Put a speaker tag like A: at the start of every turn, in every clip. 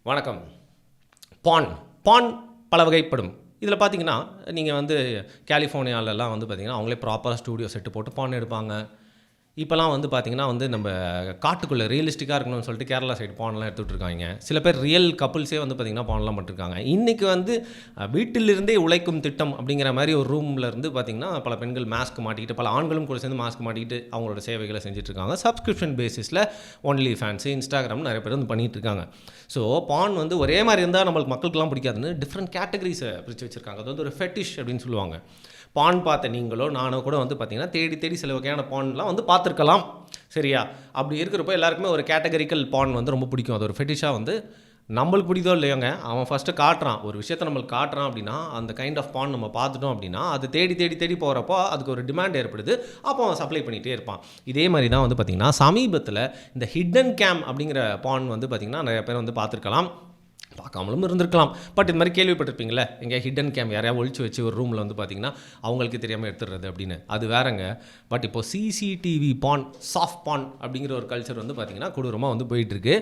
A: வணக்கம். பான் பான் பல வகைப்படும். இதில் பார்த்தீங்கன்னா நீங்கள் வந்து கலிஃபோர்னியாவிலலாம் வந்து பார்த்தீங்கன்னா அவங்களே ப்ராப்பராக ஸ்டூடியோ செட்டு போட்டு பான் எடுப்பாங்க. இப்போலாம் வந்து பார்த்திங்கன்னா வந்து நம்ம காட்டுக்குள்ளே ரியலிஸ்டிக்காக இருக்கணும்னு சொல்லிட்டு கேரளா சைடு பான்லாம் எடுத்துகிட்டு இருக்காங்க. சில பேர் ரியல் கப்புள்ஸே வந்து பார்த்திங்கன்னா பான்லாம் பண்ணிருக்காங்க. இன்றைக்கி வந்து வீட்டிலிருந்தே உழைக்கும் திட்டம் அப்படிங்கிற மாதிரி ஒரு ரூமில் இருந்து பார்த்திங்கன்னா பல பெண்கள் மாஸ்க் மாட்டிக்கிட்டு, பல ஆண்களும் கூட சேர்ந்து மாஸ்க் மாட்டிக்கிட்டு அவங்களோட சேவைகளை செஞ்சுட்ருக்காங்க. சப்ஸ்கிரிப்ஷன் பேசிஸில் ஒன்லி ஃபேன்ஸு, இன்ஸ்டாகிராம் நிறைய பேர் வந்து பண்ணிகிட்டு இருக்காங்க. ஸோ பான் வந்து ஒரே மாதிரி இருந்தால் நம்மளுக்கு மக்களுக்குலாம் பிடிக்காதுன்னு டிஃப்ரெண்ட் கேட்டகரிஸை பிரித்து வச்சுருக்காங்க. அது வந்து ஒரு ஃபெட்டிஷ் அப்படின்னு சொல்லுவாங்க. பான் பார்த்த நீங்களோ நானோ கூட வந்து பார்த்திங்கன்னா தேடி தேடி சில வகையான பான்லாம் வந்து பார்த்துருக்கலாம். சரியா? அப்படி இருக்கிறப்போ எல்லாருக்குமே ஒரு கேட்டகரிக்கல் பான் வந்து ரொம்ப பிடிக்கும். அது ஒரு ஃபெட்டிஷாக வந்து நம்மளுக்கு பிடித்தோ இல்லையோங்க, அவன் ஃபஸ்ட்டு காட்டுறான், ஒரு விஷயத்தை நம்மளுக்கு காட்டுறான் அப்படின்னா அந்த கைண்ட் ஆஃப் பான் நம்ம பார்த்துட்டோம் அப்படின்னா அது தேடி தேடி தேடி போகிறப்போ அதுக்கு ஒரு டிமாண்ட் ஏற்படுது. அப்போ அவன் சப்ளை பண்ணிகிட்டே இருப்பான். இதே மாதிரி தான் வந்து பார்த்திங்கன்னா சமீபத்தில் இந்த ஹிடன் கேம் அப்படிங்கிற பான் வந்து பார்த்திங்கன்னா நிறைய பேர் வந்து பார்த்துருக்கலாம், பார்க்காமலும் இருந்திருக்கலாம். பட் இது மாதிரி கேள்விப்பட்டிருப்பீங்களே, எங்கே ஹிடன் கேம் யாரையா ஒழிச்சு வச்சு ஒரு ரூமில் வந்து பார்த்திங்கன்னா அவங்களுக்கு தெரியாமல் எடுத்துடுறது அப்படின்னு. அது வேறங்க. பட் இப்போது சிசிடிவி பான், சாஃப்ட் பான் அப்படிங்கிற ஒரு கல்ச்சர் வந்து பார்த்திங்கன்னா கொடூரமாக வந்து போயிட்டுருக்கு.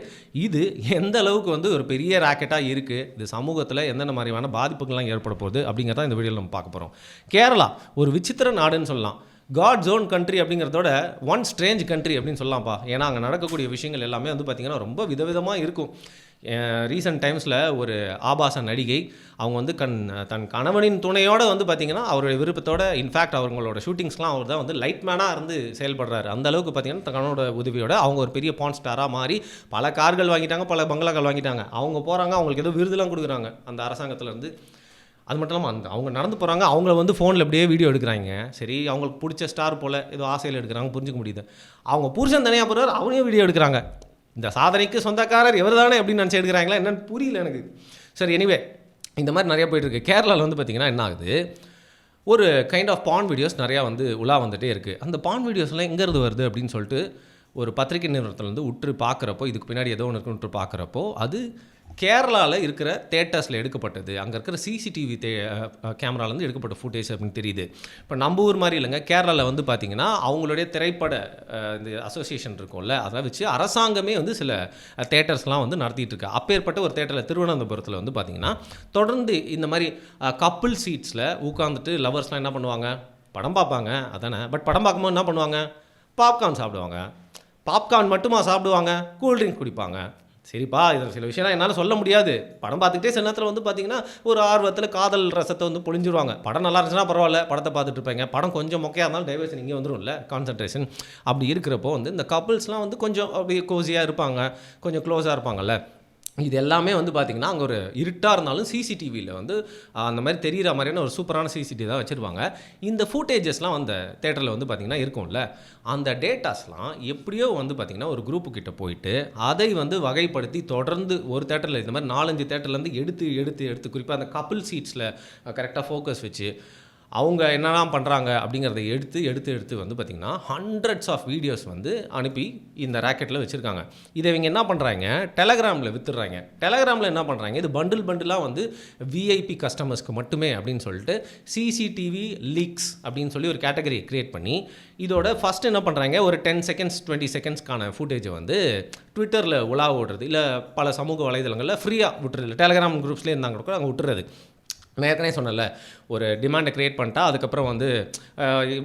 A: இது எந்த அளவுக்கு வந்து ஒரு பெரிய ராக்கெட்டாக இருக்குது, இது சமூகத்தில் எந்தெந்த மாதிரியான பாதிப்புகள்லாம் ஏற்பட போகுது அப்படிங்கிறத இந்த வீடியோவில் நம்ம பார்க்க போகிறோம். கேரளா ஒரு விசித்திர நாடுன்னு சொல்லலாம். காட் ஜோன் கண்ட்ரி அப்படிங்கிறதோட ஒன் ஸ்ட்ரேஞ்ச் கண்ட்ரி அப்படின்னு சொல்லலாம்ப்பா. ஏன்னா அங்கே நடக்கக்கூடிய விஷயங்கள் எல்லாமே வந்து பார்த்திங்கன்னா ரொம்ப விதவிதமாக இருக்கும். ரீசெண்ட் டைம்ஸில் ஒரு ஆபாச நடிகை அவங்க வந்து தன் கணவனின் துணையோடு வந்து பார்த்திங்கன்னா அவருடைய விருப்பத்தோட, இன்ஃபேக்ட் அவங்களோட ஷூட்டிங்ஸ்லாம் அவர் தான் வந்து லைட் மேனாக இருந்து செயல்படுறாரு. அந்த அளவுக்கு பார்த்திங்கன்னா தன் கணவனோட உதவியோட அவங்க ஒரு பெரிய பான் ஸ்டாராக மாறி பல கார்கள் வாங்கிட்டாங்க, பல பங்களாக்கள் வாங்கிட்டாங்க. அவங்க போகிறாங்க, அவங்களுக்கு ஏதோ விருதுலாம் கொடுக்குறாங்க அந்த அரசாங்கத்திலேருந்து. அது மட்டும் இல்லாமல் அவங்க நடந்து போகிறாங்க, அவங்கள வந்து ஃபோனில் அப்படியே வீடியோ எடுக்கிறாங்க. சரி, அவங்களுக்கு பிடிச்ச ஸ்டார் போல் ஏதோ ஆசையில் எடுக்கிறாங்க, புரிஞ்சிக்க முடியுது. அவங்க புருஷன் தனியாக போகிறார், அவனையும் வீடியோ எடுக்கிறாங்க. இந்த சாதனைக்கு சொந்தக்காரர் இவர் தானே அப்படின்னு நினச்சி எடுக்கிறாங்களா என்னன்னு புரியல எனக்கு. சரி, எனிவே இந்த மாதிரி நிறையா போயிட்டுருக்கு. கேரளாவில் வந்து பார்த்திங்கன்னா என்ன ஆகுது, ஒரு கைண்ட் ஆஃப் பான் வீடியோஸ் நிறையா வந்து உலா வந்துகிட்டே இருக்குது. அந்த பான் வீடியோஸ்லாம் எங்கேருந்து வருது அப்படின்னு சொல்லிட்டு ஒரு பத்திரிகை நிறுவனத்தில் வந்து உற்று பார்க்குறப்போ, இதுக்கு பின்னாடி ஏதோ ஒன்று உற்று பார்க்குறப்போ அது கேரளாவில் இருக்கிற தேட்டர்ஸில் எடுக்கப்பட்டது, அங்கே இருக்கிற சிசிடிவி கேமராலேருந்து எடுக்கப்பட்ட ஃபுட்டேஜ் அப்படின்னு தெரியுது. இப்போ நம்ம ஊர் மாதிரி இல்லைங்க, கேரளாவில் வந்து பார்த்திங்கன்னா அவங்களுடைய திரைப்பட இந்த அசோசியேஷன் இருக்கும்ல, அதை வச்சு அரசாங்கமே வந்து சில தேட்டர்ஸ்லாம் வந்து நடத்திட்டு இருக்கு. அப்பேற்பட்ட ஒரு தேட்டரில் திருவனந்தபுரத்தில் வந்து பார்த்திங்கன்னா தொடர்ந்து இந்த மாதிரி கப்புள் சீட்ஸில் உட்காந்துட்டு லவர்ஸ்லாம் என்ன பண்ணுவாங்க, படம் பார்ப்பாங்க அதானே. பட் படம் பார்க்கும்போது என்ன பண்ணுவாங்க, பாப்கார்ன் சாப்பிடுவாங்க. பாப்கார்ன் மட்டுமா சாப்பிடுவாங்க, கூல்ட்ரிங்க் குடிப்பாங்க. சரிப்பா, இதில் சில விஷயம்லாம் என்னால் சொல்ல முடியாது. படம் பார்த்துக்கிட்டே சில நேரத்தில் வந்து பார்த்திங்கன்னா ஒரு ஆர்வத்தில் காதல் ரசத்தை வந்து பொழிஞ்சிருவாங்க. படம் நல்லா இருந்துச்சுன்னா பரவாயில்ல, படத்தை பார்த்துட்டு இருப்பாங்க. படம் கொஞ்சம் மொக்கையாக இருந்தாலும் டைவர்ஷன் இங்கே வந்துடும் இல்லை, கான்சன்ட்ரேஷன். அப்படி இருக்கிறப்போ வந்து இந்த கப்புள்ஸ்லாம் வந்து கொஞ்சம் அப்படியே கோசியாக இருப்பாங்க, கொஞ்சம் க்ளோஸாக இருப்பாங்கல்ல. இது எல்லாமே வந்து பார்த்திங்கன்னா அங்கே ஒரு இருட்டாக இருந்தாலும் சிசிடிவியில் வந்து அந்த மாதிரி தெரிகிற மாதிரியான ஒரு சூப்பரான சிசிடிவி தான் வச்சுருவாங்க. இந்த ஃபுட்டேஜஸ்லாம் அந்த தேட்டரில் வந்து பார்த்திங்கன்னா இருக்கும்ல, அந்த டேட்டாஸ்லாம் எப்படியோ வந்து பார்த்திங்கன்னா ஒரு குரூப்பு கிட்ட போயிட்டு அதை வந்து வகைப்படுத்தி தொடர்ந்து ஒரு தேட்டரில் இந்த மாதிரி 4-5 தேட்டர்லேருந்து எடுத்து குறிப்பாக அந்த கப்புள் சீட்ஸில் கரெக்டாக ஃபோக்கஸ் வச்சு அவங்க என்னெல்லாம் பண்ணுறாங்க அப்படிங்கிறத எடுத்து வந்து பார்த்திங்கன்னா ஹண்ட்ரட்ஸ் ஆஃப் வீடியோஸ் வந்து அனுப்பி இந்த ராக்கெட்டில் வச்சுருக்காங்க. இதை இவங்க என்ன பண்ணுறாங்க, டெலகிராமில் விற்றுறாங்க. டெலகிராமில் என்ன பண்ணுறாங்க, இது பண்டிலாக வந்து விஐபி கஸ்டமர்ஸ்க்கு மட்டுமே அப்படின்னு சொல்லிட்டு சிசிடிவி லீக்ஸ் அப்படின்னு சொல்லி ஒரு கேட்டகரி க்ரியேட் பண்ணி இதோட ஃபஸ்ட்டு என்ன பண்ணுறாங்க, ஒரு 10 செகண்ட்ஸ் 20 செகண்ட்ஸ்க்கான ஃபுட்டேஜை வந்து ட்விட்டரில் உலா ஓடுறது, இல்லை பல சமூக வலைதளங்களில் ஃப்ரீயாக விட்டுறது. டெலகிராம் குரூப்ஸ்லேயே இருந்தாங்க கூட அங்கே விட்டுறது. நான் ஏற்கனவே சொன்னல, ஒரு டிமாண்டை க்ரியேட் பண்ணிட்டா அதுக்கப்புறம் வந்து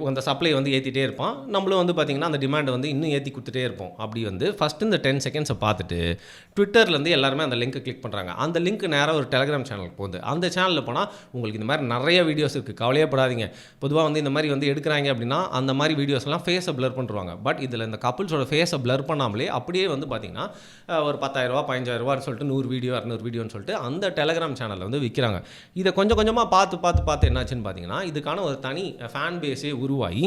A: அந்த சப்ளை வந்து ஏற்றிட்டே இருப்பான். நம்மளும் வந்து பார்த்திங்கன்னா அந்த டிமாண்டை வந்து இன்னும் ஏற்றி கொடுத்துட்டே இருப்போம். அப்படி வந்து ஃபஸ்ட்டு இந்த 10 செகண்ட்ஸை பார்த்துட்டு ட்விட்டர்லேருந்து எல்லாருமே அந்த லிங்க்கை கிளிக் பண்ணுறாங்க. அந்த லிங்க் நேராக ஒரு டெலகிராம் சேனலுக்கு போகுது. அந்த சேனலில் போனால் உங்களுக்கு இந்த மாதிரி நிறைய வீடியோஸ் இருக்குது, கவலையப்படாதீங்க. பொதுவாக வந்து இந்த மாதிரி வந்து எடுக்கிறாங்க அப்படின்னா அந்த மாதிரி வீடியோஸ்லாம் ஃபேஸை பிளர் பண்ணுறாங்க. பட் இதில் இந்த கப்புள்ஸோட ஃபேஸை பிளர் பண்ணாமலே அப்படியே வந்து பார்த்திங்கன்னா ஒரு 10,000 15,000 சொல்லிட்டு 100 வீடியோ 200 வீடியோன்னு சொல்லிட்டு அந்த டெலகிராம் சேனலில் வந்து விற்கிறாங்க. இதை கொஞ்சம் கொஞ்சமாக பார்த்து என்னாச்சுன்னு பார்த்தீங்கன்னா இதுக்கான ஒரு தனி ஃபேன் பேஸே உருவாகி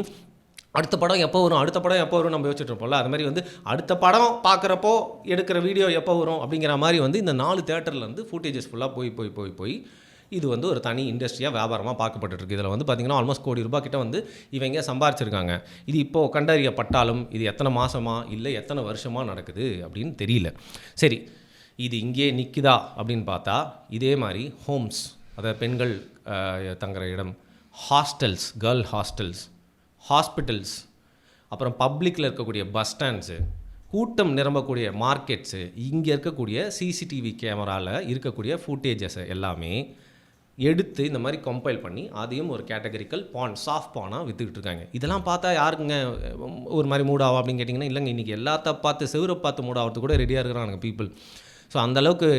A: அடுத்த படம் எப்போ வரும் நம்ம யோசிச்சுட்டு இருப்போம்ல, அது மாதிரி வந்து அடுத்த படம் பார்க்குறப்போ எடுக்கிற வீடியோ எப்போ வரும் அப்படிங்கிற மாதிரி வந்து இந்த 4 தேட்டர்லேருந்து ஃபுட்டேஜஸ் ஃபுல்லாக போய் இது வந்து ஒரு தனி இண்டஸ்ட்ரியாக வியாபாரமாக பார்க்கப்பட்டுருக்கு. இதில் வந்து பார்த்திங்கன்னா ஆல்மோஸ்ட் ₹1 கோடி கிட்ட வந்து இவங்க சம்பாரிச்சிருக்காங்க. இது இப்போது கண்டறியப்பட்டாலும் இது எத்தனை மாதமாக இல்லை எத்தனை வருஷமாக நடக்குது அப்படின்னு தெரியல. சரி, இது இங்கே நிற்குதா அப்படின்னு பார்த்தா இதே மாதிரி ஹோம்ஸ், அதாவது பெண்கள் தங்குற இடம், ஹாஸ்டல்ஸ், கேர்ள் ஹாஸ்டல்ஸ், ஹாஸ்பிட்டல்ஸ், அப்புறம் பப்ளிக்கில் இருக்கக்கூடிய பஸ் ஸ்டாண்ட்ஸு, கூட்டம் நிரம்பக்கூடிய மார்க்கெட்ஸு, இங்கே இருக்கக்கூடிய சிசிடிவி கேமராவில் இருக்கக்கூடிய ஃபுட்டேஜஸை எல்லாமே எடுத்து இந்த மாதிரி கம்பைல் பண்ணி அதையும் ஒரு கேட்டகரிக்கல் சாஃப்ட் பானாக விற்றுக்கிட்டு இருக்காங்க. இதெல்லாம் பார்த்தா யாருக்குங்க ஒரு மாதிரி மூட் ஆகும் அப்படின்னு கேட்டிங்கன்னா, இல்லைங்க, இன்றைக்கி எல்லாத்த பார்த்து செவரை பார்த்து மூட் ஆகிறதுக்கு கூட ரெடியாக இருக்கிறாங்க பீப்புள். ஸோ அந்தளவுக்கு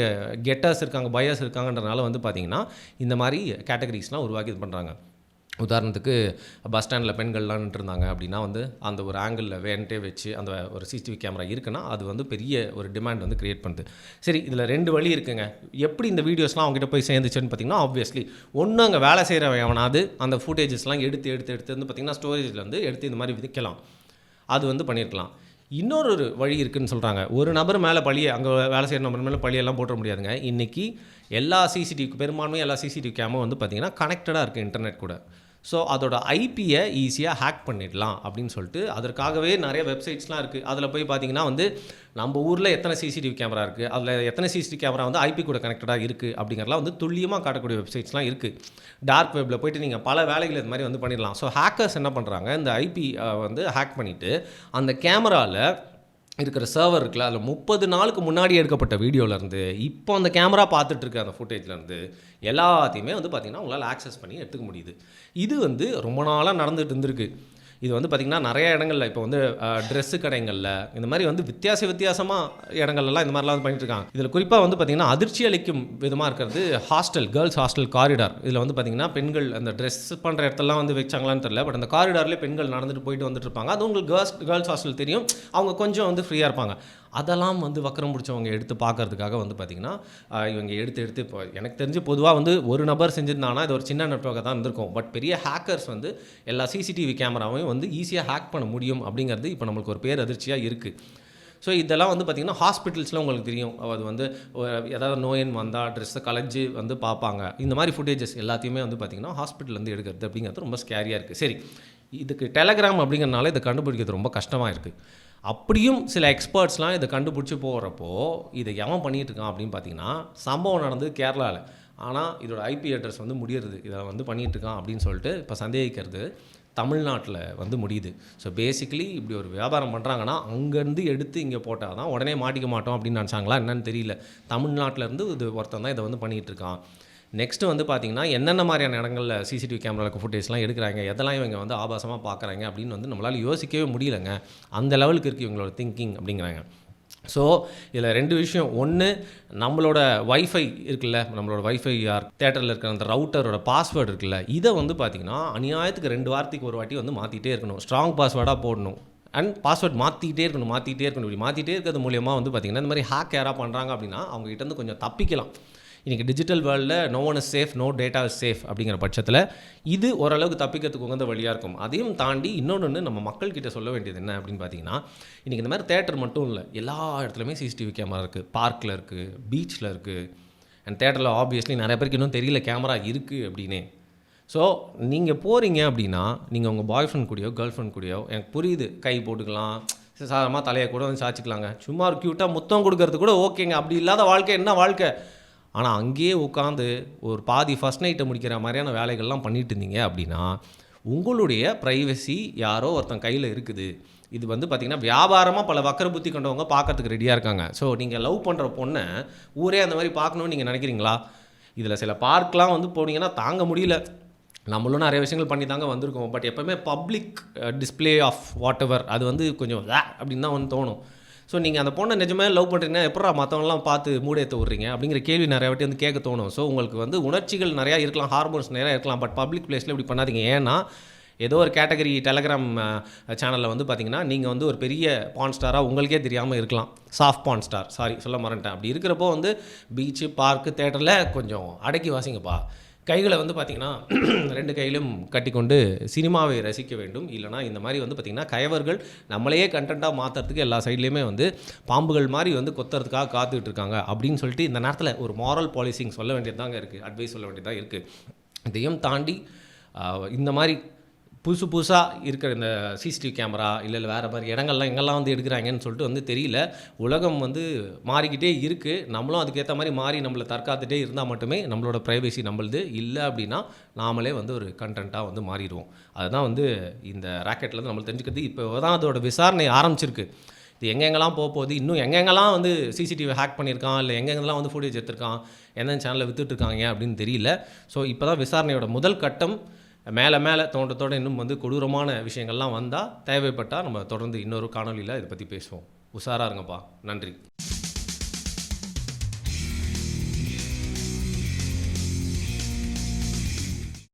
A: கெட்டர்ஸ் இருக்காங்க, பயர்ஸ் இருக்காங்கன்றனால வந்து பார்த்திங்கன்னா இந்த மாதிரி கேட்டகரிஸ்லாம் உருவாக்கி இது பண்ணுறாங்க. உதாரணத்துக்கு பஸ் ஸ்டாண்டில் பெண்கள்லாம் நின்றுருந்தாங்க அப்படின்னா வந்து அந்த ஒரு ஆங்கிளில் வேன்ட்டே வச்சு அந்த ஒரு சிசிடிவி கேமரா இருக்குன்னா அது வந்து பெரிய ஒரு டிமாண்ட் வந்து க்ரியேட் பண்ணுது. சரி, இதில் 2 வழி இருக்குங்க. எப்படி இந்த வீடியோஸ்லாம் அவங்ககிட்ட போய் சேர்ந்துச்சுன்னு பார்த்திங்கன்னா, ஆப்வியஸ்லி ஒன்று அங்கே வேலை செய்கிறவன் எவனாவது அந்த ஃபுட்டேஜஸ்லாம் எடுத்து வந்து பார்த்திங்கன்னா ஸ்டோரேஜில் வந்து எடுத்து இந்த மாதிரி விற்கலாம். அது வந்து பண்ணியிருக்கலாம். இன்னொரு வழி இருக்குதுன்னு சொல்கிறாங்க. ஒரு நபர் மேலே பழியை, அங்கே வேலை செய்கிற நபர் மேலே பழியெல்லாம் போட்ட முடியாதுங்க. இன்றைக்கி எல்லா சிசிடிவி பெரும்பான்மையாக எல்லா சிசிடிவி கேமும் வந்து பார்த்திங்கன்னா கனெக்டடாக இருக்குது இன்டர்நெட் கூட. ஸோ அதோட ஐபியை ஈஸியாக ஹேக் பண்ணிடலாம் அப்படின்னு சொல்லிட்டு அதற்காகவே நிறைய வெப்சைட்ஸ்லாம் இருக்குது. அதில் போய் பார்த்திங்கன்னா வந்து நம்ம ஊரில் எத்தனை சிசிடிவி கேமரா இருக்குது, அதில் எத்தனை சிசிடிவி கேமரா வந்து ஐபி கூட கனெக்டடாக இருக்குது அப்படிங்கிறலாம் வந்து துல்லியமாக காட்டக்கூடிய வெப்சைட்ஸ்லாம் இருக்குது. டார்க் வெப்பில் போய்ட்டு நீங்கள் பல வேலைகள் இது மாதிரி வந்து பண்ணிடலாம். ஸோ ஹேக்கர்ஸ் என்ன பண்ணுறாங்க, இந்த ஐபி வந்து ஹேக் பண்ணிவிட்டு அந்த கேமராவில் இருக்கிற சர்வர் இருக்குல்ல, அதில் 30 நாளுக்கு முன்னாடி எடுக்கப்பட்ட வீடியோலேருந்து இப்போ அந்த கேமரா பார்த்துட்ருக்க அந்த ஃபுட்டேஜ்லேருந்து எல்லாத்தையுமே வந்து பார்த்திங்கன்னா உங்களால் ஆக்சஸ் பண்ணி எடுத்துக்க முடியுது. இது வந்து ரொம்ப நாளாக நடந்துகிட்டு இருந்திருக்கு. இது வந்து பார்த்திங்கன்னா நிறைய இடங்களில் இப்போ வந்து ட்ரெஸ்ஸு கடைகளில் இந்த மாதிரி வந்து வித்தியாசமாக இடங்கள்லாம் இந்த மாதிரிலாம் வந்து பண்ணிட்டுருக்காங்க. இதில் குறிப்பாக வந்து பார்த்திங்கன்னா அதிர்ச்சி அளிக்கும் விதமாக இருக்கிறது கேர்ள்ஸ் ஹாஸ்டல் காரிடார். இதில் வந்து பார்த்திங்கன்னா பெண்கள் அந்த ட்ரெஸ் பண்ணுற இடத்துலலாம் வந்து வச்சாங்களான்னு தெரியல, பட் அந்த காரிடார்லேயே பெண்கள் நடந்துட்டு போயிட்டு வந்துட்டு இருப்பாங்க. அது உங்களுக்கு கேர்ள்ஸ் ஹாஸ்டல் தெரியும், அவங்க கொஞ்சம் வந்து ஃப்ரீயாக இருப்பாங்க. அதெல்லாம் வந்து வக்கரம் பிடிச்சவங்க எடுத்து பார்க்கறதுக்காக வந்து பார்த்திங்கன்னா இவங்க எடுத்து இப்போ எனக்கு தெரிஞ்சு பொதுவாக வந்து ஒரு நபர் செஞ்சுருந்தாங்கன்னா இது ஒரு சின்ன நெட்வொர்க்காக தான் இருந்திருக்கும். பட் பெரிய ஹேக்கர்ஸ் வந்து எல்லா சிசிடிவி கேமராவையும் வந்து ஈஸியாக ஹேக் பண்ண முடியும் அப்படிங்கிறது இப்போ நம்மளுக்கு ஒரு பேர் அதிர்ச்சியாக இருக்குது. ஸோ இதெல்லாம் வந்து பார்த்திங்கன்னா ஹாஸ்பிட்டல்ஸில் உங்களுக்கு தெரியும், அது வந்து ஏதாவது நோயின் வந்தால் ட்ரெஸ்ஸை கலைஞ்சி வந்து பார்ப்பாங்க. இந்த மாதிரி ஃபுட்டேஜஸ் எல்லாத்தையுமே வந்து பார்த்திங்கன்னா ஹாஸ்பிட்டல்லேருந்து எடுக்கிறது அப்படிங்கிறது ரொம்ப ஸ்கேரியாக இருக்குது. சரி, இதுக்கு டெலகிராம் அப்படிங்கிறனால இதை கண்டுபிடிக்கிறது ரொம்ப கஷ்டமாக இருக்குது. அப்படியும் சில எக்ஸ்பர்ட்ஸ்லாம் இதை கண்டுபிடிச்சி போகிறப்போ இதை எவன் பண்ணிகிட்டு இருக்கான் அப்படின்னு பார்த்தீங்கன்னா, சம்பவம் நடந்தது கேரளாவில், ஆனால் இதோட ஐபி அட்ரஸ் வந்து முடியறது இதை வந்து பண்ணிகிட்ருக்கான் அப்படின்னு சொல்லிட்டு இப்போ சந்தேகிக்கிறது தமிழ்நாட்டில் வந்து முடியுது. ஸோ பேசிக்கலி இப்படி ஒரு வியாபாரம் பண்ணுறாங்கன்னா அங்கேருந்து எடுத்து இங்கே போட்டால் தான் உடனே மாட்டிக்க மாட்டோம் அப்படின்னு நினச்சாங்களா என்னன்னு தெரியல. தமிழ்நாட்டிலேருந்து இது ஒருத்தன் தான் இதை வந்து பண்ணிகிட்டு இருக்கான். நெக்ஸ்ட்டு வந்து பார்த்திங்கன்னா என்னென்ன மாதிரியான இடங்களில் சிசிடிவி கேமராவுக்கு ஃபுட்டேஜ்லாம் எடுக்கிறாங்க, எதெல்லாம் இவங்க வந்து ஆபாசமாக பார்க்குறாங்க அப்படின்னு வந்து நம்மளால் யோசிக்கவே முடியலைங்க. அந்த லெவலுக்கு இருக்குது இவங்களோட திங்கிங் அப்படிங்கிறாங்க. ஸோ இதில் 2 விஷயம். ஒன்று, நம்மளோட வைஃபை இருக்குல்ல, நம்மளோட வைஃபை தேட்டரில் இருக்கிற அந்த ரவுட்டரோட பாஸ்வேர்டு இருக்குல்ல, இதை வந்து பார்த்திங்கன்னா அநியாயத்துக்கு 2 வாரத்துக்கு ஒரு வாட்டி வந்து மாற்றிட்டே இருக்கணும். ஸ்ட்ராங் பாஸ்வேர்டாக போடணும் அண்ட் பாஸ்வேர்ட் மாற்றிக்கிட்டே இருக்கணும். இப்படி மாற்றிட்டே இருக்கிறது மூலியமாக வந்து பார்த்திங்கன்னா இந்த மாதிரி ஹேக் யாராக பண்ணுறாங்க அப்படின்னா அவங்ககிட்ட கொஞ்சம் தப்பிக்கலாம். இன்றைக்கி டிஜிட்டல் வேர்ல்டில் no one is safe, no data is safe அப்படிங்கிற பட்சத்தில் இது ஓரளவுக்கு தப்பிக்கிறதுக்கு உகந்த வழியாக இருக்கும். அதையும் தாண்டி இன்னொன்று நம்ம மக்கள்கிட்ட சொல்ல வேண்டியது என்ன அப்படின்னு பார்த்தீங்கன்னா, இன்றைக்கி இந்த மாதிரி தேட்டர் மட்டும் இல்லை, எல்லா இடத்துலையுமே சிசிடிவி கேமரா இருக்குது. பார்க்கில் இருக்குது, பீச்சில் இருக்குது. அண்ட் தேட்டரில் ஆப்வியஸ்லி நிறைய பேருக்கு இன்னும் தெரியல கேமரா இருக்குது அப்படின்னே. ஸோ நீங்கள் போகிறீங்க அப்படின்னா நீங்கள் உங்கள் பாய் ஃப்ரெண்ட் கூடயோ கேர்ள் ஃப்ரெண்ட் கூடயோ, எனக்கு புரியுது கை போட்டுக்கலாம், சாதாரணமாக தலையை கூட வந்து சாச்சிக்கலாங்க, சும்மா ஒரு க்யூட்டாக முத்தம் கொடுக்கறது கூட ஓகேங்க. அப்படி இல்லாத வாழ்க்கை என்ன வாழ்க்கை? ஆனால் அங்கேயே உட்காந்து ஒரு பாதி ஃபஸ்ட் நைட்டை முடிக்கிற மாதிரியான வேலைகள்லாம் பண்ணிட்டு இருந்தீங்க அப்படின்னா உங்களுடைய ப்ரைவசி யாரோ ஒருத்தன் கையில் இருக்குது. இது வந்து பார்த்திங்கன்னா வியாபாரமாக பல வக்கர புத்தி கொண்டவங்க பார்க்கறதுக்கு ரெடியாக இருக்காங்க. ஸோ நீங்கள் லவ் பண்ணுற பொண்ணை ஊரே அந்த மாதிரி பார்க்கணுன்னு நீங்கள் நினைக்கிறீங்களா? இதில் சில பார்க்லாம் வந்து போனீங்கன்னா தாங்க முடியல. நம்மளும் நிறைய விஷயங்கள் பண்ணி தாங்க வந்திருக்கோம். பட் எப்போவுமே public display of what ever அது வந்து கொஞ்சம் அப்படின்னு தான் வந்து தோணும். ஸோ நீங்கள் அந்த பொண்ணை நிஜமாக லவ் பண்ணுறீங்கன்னா எப்படா மற்றவங்களாம் பார்த்து மூடேற்ற விட்றீங்க அப்படிங்கிற கேள்வி நிறைய வாட்டி வந்து கேட்க தோணும். ஸோ உங்களுக்கு வந்து உணர்ச்சிகள் நிறையா இருக்கலாம், ஹார்மோன்ஸ் நிறையா இருக்கலாம். பட் பப்ளிக் பிளேஸில் இப்படி பண்ணாதீங்க. ஏன்னா ஏதோ ஒரு கேட்டகரி டெலகிராம் சேனலில் வந்து பார்த்திங்கன்னா நீங்கள் வந்து ஒரு பெரிய பான் ஸ்டாராக உங்களுக்கே தெரியாமல் இருக்கலாம். சாஃப்ட் பான் ஸ்டார், சொல்ல மறந்துட்டேன். அப்படி இருக்கிறப்போ வந்து பீச்சு, பார்க்கு, தேட்டரில் கொஞ்சம் அடக்கி வாசிங்கப்பா. கைகளை வந்து பார்த்திங்கன்னா 2 கையிலும் கட்டிக்கொண்டு சினிமாவை ரசிக்க வேண்டும். இல்லைனா இந்த மாதிரி வந்து பார்த்திங்கன்னா கயவர்கள் நம்மளையே கண்டென்ட்டாக மாற்றுறதுக்கு எல்லா சைட்லேயுமே வந்து பாம்புகள் மாதிரி வந்து கொத்துறதுக்காக காத்துக்கிட்டு இருக்காங்க அப்படின்னு சொல்லிட்டு இந்த நேரத்தில் ஒரு மாரல் பாலிசிங் சொல்ல வேண்டியது தாங்க இருக்குது, அட்வைஸ் சொல்ல வேண்டியதாக இருக்குது. இதையும் தாண்டி இந்த மாதிரி புதுசாக இருக்கிற இந்த சிசிடிவி கேமரா இல்லை வேறு மாதிரி இடங்கள்லாம் எங்கெல்லாம் வந்து எடுக்கிறாங்கன்னு சொல்லிட்டு வந்து தெரியல. உலகம் வந்து மாறிக்கிட்டே இருக்குது. நம்மளும் அதுக்கேற்ற மாதிரி மாறி நம்மளை தற்காத்துட்டே இருந்தால் மட்டுமே நம்மளோட ப்ரைவசி நம்மளுது. இல்லை அப்படின்னா நாமளே வந்து ஒரு கண்டென்ட்டாக வந்து மாறிடுவோம். அதுதான் வந்து இந்த ராக்கெட்லேருந்து நம்மளுக்கு தெரிஞ்சுக்கிறது. இப்போ தான் அதோட விசாரணை ஆரம்பிச்சிருக்கு. இது எங்கெங்கெல்லாம் போகுது, இன்னும் எங்கெங்கெல்லாம் வந்து சிசிடிவி ஹேக் பண்ணியிருக்கான், இல்லை எங்கெங்கெல்லாம் வந்து ஃபுட்டேஜ் எடுத்திருக்கான், எந்தெந்த சேனலில் வித்துட்ருக்காங்க அப்படின்னு தெரியல. ஸோ இப்போ தான் விசாரணையோட முதல் கட்டம். மேலே தோண்டத்தோட இன்னும் வந்து கொடூரமான விஷயங்கள்லாம் வந்தால் தேவைப்பட்டால் நம்ம தொடர்ந்து இன்னொரு காணொலியில் இதை பற்றி பேசுவோம். உஷாராக இருங்கப்பா. நன்றி.